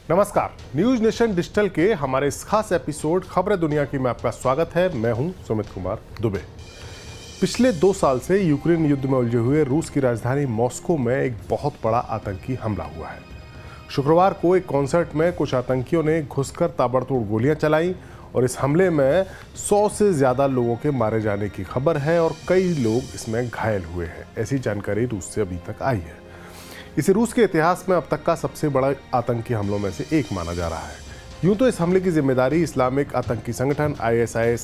नमस्कार, news nation digital के हमारे इस खास एपिसोड खबरें दुनिया की में आपका स्वागत है। मैं हूं सुमित कुमार दुबे। पिछले 2 साल से यूक्रेन युद्ध में उलझे हुए रूस की राजधानी मॉस्को में एक बहुत बड़ा आतंकी हमला हुआ है। शुक्रवार को एक कॉन्सर्ट में कुछ आतंकियों ने घुसकर ताबड़तोड़ गोलियां चलाई और इस हमले में 100 से ज्यादा लोगों के मारे जाने की खबर है और कई लोग इसमें घायल हुए हैं। ऐसी जानकारी रूस से अभी तक आई है। इसे रूस के इतिहास में अब तक का सबसे बड़ा आतंकी हमलों में से एक माना जा रहा है। यूं तो इस हमले की जिम्मेदारी इस्लामिक आतंकी संगठन ISIS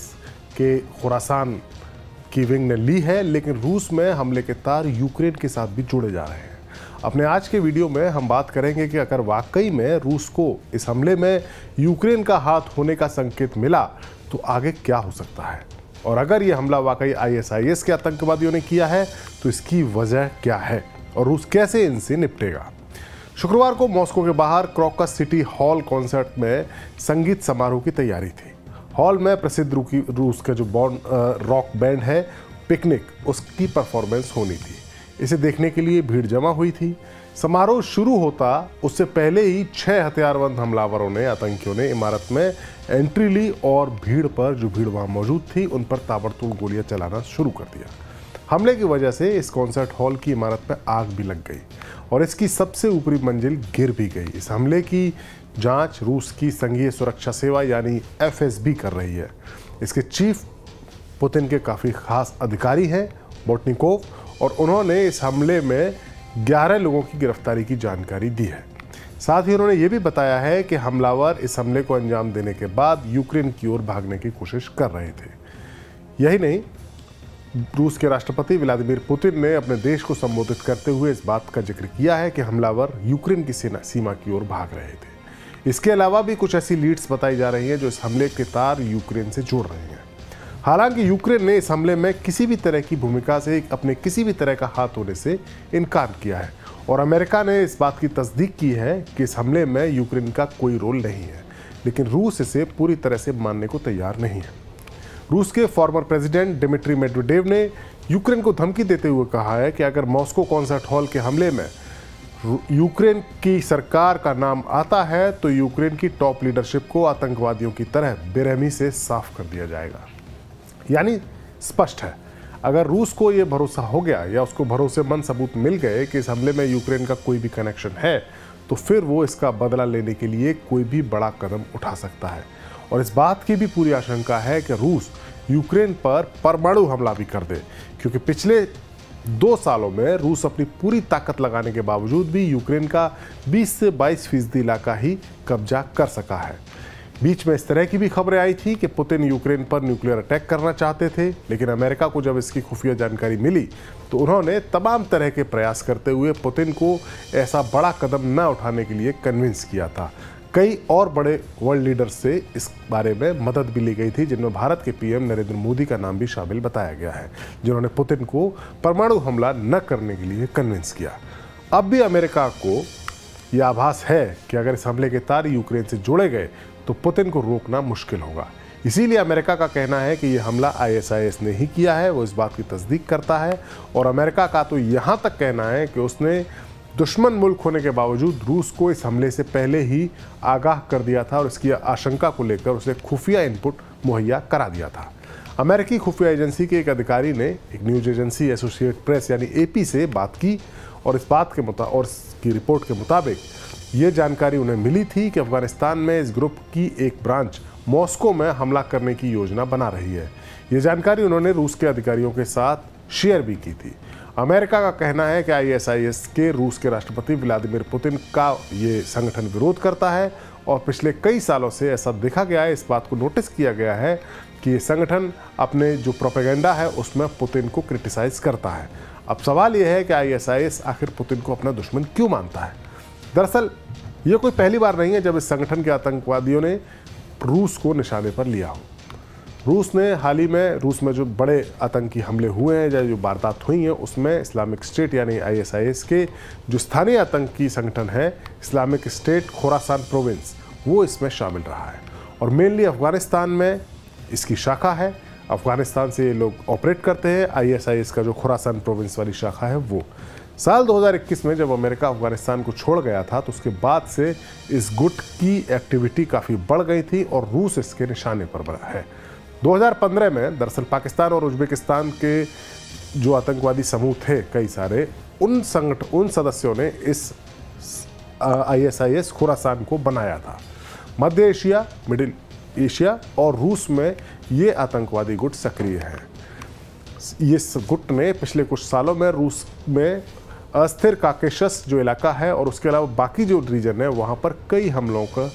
के खुरासान की विंग ने ली है, लेकिन रूस में हमले के तार यूक्रेन के साथ भी जुड़े जा रहे हैं। अपने आज के वीडियो में हम बात करेंगे कि अगर वाकई में रूस को इस हमले में यूक्रेन का हाथ होने का संकेत मिला तो आगे क्या हो सकता है, और अगर यह हमला वाकई ISIS के आतंकवादियों ने किया है तो इसकी वजह क्या है और रूस कैसे इनसे निपटेगा। शुक्रवार को मॉस्को के बाहर क्रोकस सिटी हॉल कॉन्सर्ट में संगीत समारोह की तैयारी थी। हॉल में प्रसिद्ध रूस का जो रॉक बैंड है पिकनिक, उसकी परफॉर्मेंस होनी थी। इसे देखने के लिए भीड़ जमा हुई थी। समारोह शुरू होता उससे पहले ही 6 हथियारबंद हमलावरों ने आतंकियों ने इमारत में एंट्री ली और भीड़ वहां मौजूद थी उन पर ताबड़तोड़ गोलियां चलाना शुरू कर दिया। हमले की वजह से इस कॉन्सर्ट हॉल की इमारत पर आग भी लग गई और इसकी सबसे ऊपरी मंजिल गिर भी गई। इस हमले की जांच रूस की संघीय सुरक्षा सेवा यानी FSB कर रही है। इसके चीफ पुतिन के काफ़ी खास अधिकारी हैं बोर्टनिकोव, और उन्होंने इस हमले में 11 लोगों की गिरफ्तारी की जानकारी दी है। साथ ही उन्होंने ये भी बताया है कि हमलावर इस हमले को अंजाम देने के बाद यूक्रेन की ओर भागने की कोशिश कर रहे थे। यही नहीं, रूस के राष्ट्रपति व्लादिमीर पुतिन ने अपने देश को संबोधित करते हुए इस बात का जिक्र किया है कि हमलावर यूक्रेन की सीमा की ओर भाग रहे थे। इसके अलावा भी कुछ ऐसी लीड्स बताई जा रही हैं जो इस हमले के तार यूक्रेन से जोड़ रही हैं। हालांकि यूक्रेन ने इस हमले में किसी भी तरह की भूमिका से अपने किसी भी तरह का हाथ होने से इनकार किया है और अमेरिका ने इस बात की तस्दीक की है कि इस हमले में यूक्रेन का कोई रोल नहीं है, लेकिन रूस इसे पूरी तरह से मानने को तैयार नहीं है। रूस के फॉर्मर प्रेसिडेंट डिमिट्री मेडवेडेव ने यूक्रेन को धमकी देते हुए कहा है कि अगर मॉस्को कॉन्सर्ट हॉल के हमले में यूक्रेन की सरकार का नाम आता है तो यूक्रेन की टॉप लीडरशिप को आतंकवादियों की तरह बेरहमी से साफ कर दिया जाएगा। यानी स्पष्ट है, अगर रूस को यह भरोसा हो गया या उसको भरोसेमंद सबूत मिल गए कि इस हमले में यूक्रेन का कोई भी कनेक्शन है, तो फिर वो इसका बदला लेने के लिए कोई भी बड़ा कदम उठा सकता है। और इस बात की भी पूरी आशंका है कि रूस यूक्रेन पर परमाणु हमला भी कर दे, क्योंकि पिछले 2 सालों में रूस अपनी पूरी ताकत लगाने के बावजूद भी यूक्रेन का 20 से 22% इलाका ही कब्जा कर सका है। बीच में इस तरह की भी खबरें आई थी कि पुतिन यूक्रेन पर न्यूक्लियर अटैक करना चाहते थे, लेकिन अमेरिका को जब इसकी खुफिया जानकारी मिली तो उन्होंने तमाम तरह के प्रयास करते हुए पुतिन को ऐसा बड़ा कदम न उठाने के लिए कन्विंस किया था। कई और बड़े वर्ल्ड लीडर्स से इस बारे में मदद भी ली गई थी, जिनमें भारत के PM नरेंद्र मोदी का नाम भी शामिल बताया गया है, जिन्होंने पुतिन को परमाणु हमला न करने के लिए कन्विंस किया। अब भी अमेरिका को यह आभास है कि अगर इस हमले के तार यूक्रेन से जोड़े गए तो पुतिन को रोकना मुश्किल होगा। इसीलिए अमेरिका का कहना है कि यह हमला ISIS ने ही किया है। वो इस बात की तस्दीक करता है और अमेरिका का तो यहाँ तक कहना है कि उसने दुश्मन मुल्क होने के बावजूद रूस को इस हमले से पहले ही आगाह कर दिया था और इसकी आशंका को लेकर उसे खुफिया इनपुट मुहैया करा दिया था। अमेरिकी खुफिया एजेंसी के एक अधिकारी ने एक न्यूज एजेंसी एसोसिएटेड प्रेस यानी AP से बात की और इसकी रिपोर्ट के मुताबिक ये जानकारी उन्हें मिली थी कि अफगानिस्तान में इस ग्रुप की एक ब्रांच मॉस्को में हमला करने की योजना बना रही है। ये जानकारी उन्होंने रूस के अधिकारियों के साथ शेयर भी की थी। अमेरिका का कहना है कि ISIS के रूस के राष्ट्रपति व्लादिमीर पुतिन का ये संगठन विरोध करता है और पिछले कई सालों से ऐसा देखा गया है, इस बात को नोटिस किया गया है कि ये संगठन अपने जो प्रोपेगेंडा है उसमें पुतिन को क्रिटिसाइज करता है। अब सवाल यह है कि ISIS आखिर पुतिन को अपना दुश्मन क्यों मानता है। दरअसल ये कोई पहली बार नहीं है जब इस संगठन के आतंकवादियों ने रूस को निशाने पर लिया हो। रूस ने हाल ही में रूस में जो बड़े आतंकी हमले हुए हैं या जो वारदात हुई हैं उसमें इस्लामिक स्टेट यानी ISIS के जो स्थानीय आतंकी संगठन है इस्लामिक स्टेट खोरासान प्रोविंस, वो इसमें शामिल रहा है और मेनली अफगानिस्तान में इसकी शाखा है। अफगानिस्तान से ये लोग ऑपरेट करते हैं। ISIS का जो खोरासान प्रोविंस वाली शाखा है वो साल 2021 में जब अमेरिका अफगानिस्तान को छोड़ गया था तो उसके बाद से इस गुट की एक्टिविटी काफ़ी बढ़ गई थी और रूस इसके निशाने पर बना है। 2015 में दरअसल पाकिस्तान और उज्बेकिस्तान के जो आतंकवादी समूह थे कई सारे, उन सदस्यों ने इस ISIS खुरासान को बनाया था। मध्य एशिया, मिडिल एशिया और रूस में ये आतंकवादी गुट सक्रिय हैं। इस गुट ने पिछले कुछ सालों में रूस में अस्थिर काकेशस जो इलाका है और उसके अलावा बाकी जो रीजन है वहाँ पर कई हमलों का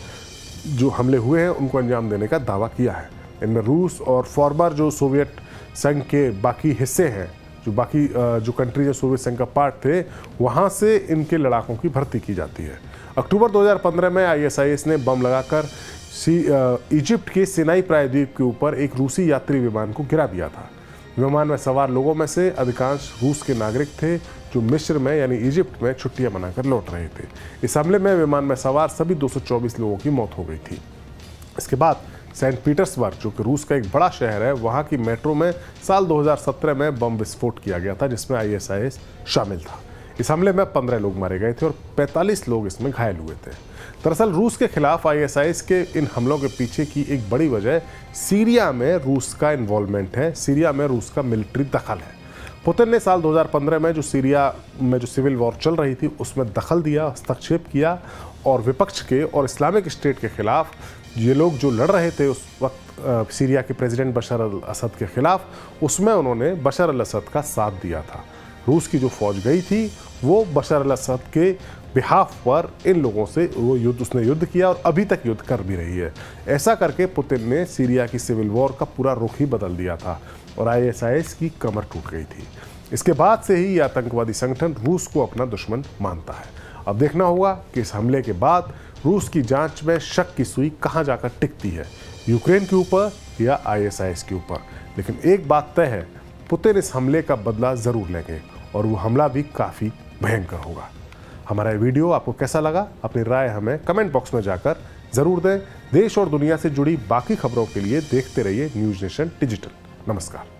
जो हमले हुए हैं उनको अंजाम देने का दावा किया है। इनमें रूस और फॉर्मर जो सोवियत संघ के बाकी हिस्से हैं, जो कंट्री जो सोवियत संघ का पार्ट थे, वहाँ से इनके लड़ाकों की भर्ती की जाती है। अक्टूबर 2015 में ISIS ने बम लगाकर इजिप्ट के सिनाई प्रायद्वीप के ऊपर एक रूसी यात्री विमान को गिरा दिया था। विमान में सवार लोगों में से अधिकांश रूस के नागरिक थे जो मिस्र में यानी इजिप्ट में छुट्टियां मनाकर लौट रहे थे। इस हमले में विमान में सवार सभी 224 लोगों की मौत हो गई थी। इसके बाद सेंट पीटर्सबर्ग, जो कि रूस का एक बड़ा शहर है, वहाँ की मेट्रो में साल 2017 में बम विस्फोट किया गया था जिसमें ISIS शामिल था। इस हमले में 15 लोग मारे गए थे और 45 लोग इसमें घायल हुए थे। दरअसल रूस के खिलाफ ISIS के इन हमलों के पीछे की एक बड़ी वजह सीरिया में रूस का इन्वॉल्वमेंट है, सीरिया में रूस का मिलिट्री दखल है। पुतिन ने साल 2015 में जो सीरिया में जो सिविल वॉर चल रही थी उसमें दखल दिया, हस्तक्षेप किया और विपक्ष के और इस्लामिक स्टेट के खिलाफ ये लोग जो लड़ रहे थे उस वक्त सीरिया के प्रेसिडेंट बशर अल असद के खिलाफ, उसमें उन्होंने बशर अल असद का साथ दिया था। रूस की जो फौज गई थी वो बशर अल असद के बिहाफ पर इन लोगों से उसने युद्ध किया और अभी तक युद्ध कर भी रही है। ऐसा करके पुतिन ने सीरिया की सिविल वॉर का पूरा रुख ही बदल दिया था और ISIS की कमर टूट गई थी। इसके बाद से ही ये आतंकवादी संगठन रूस को अपना दुश्मन मानता है। अब देखना होगा कि इस हमले के बाद रूस की जांच में शक की सुई कहां जाकर टिकती है, यूक्रेन के ऊपर या ISIS के ऊपर। लेकिन एक बात तय है, पुतिन इस हमले का बदला जरूर लेंगे और वो हमला भी काफ़ी भयंकर होगा। हमारा ये वीडियो आपको कैसा लगा? अपनी राय हमें कमेंट बॉक्स में जाकर ज़रूर दें। देश और दुनिया से जुड़ी बाकी खबरों के लिए देखते रहिए न्यूज़ नेशन डिजिटल। नमस्कार।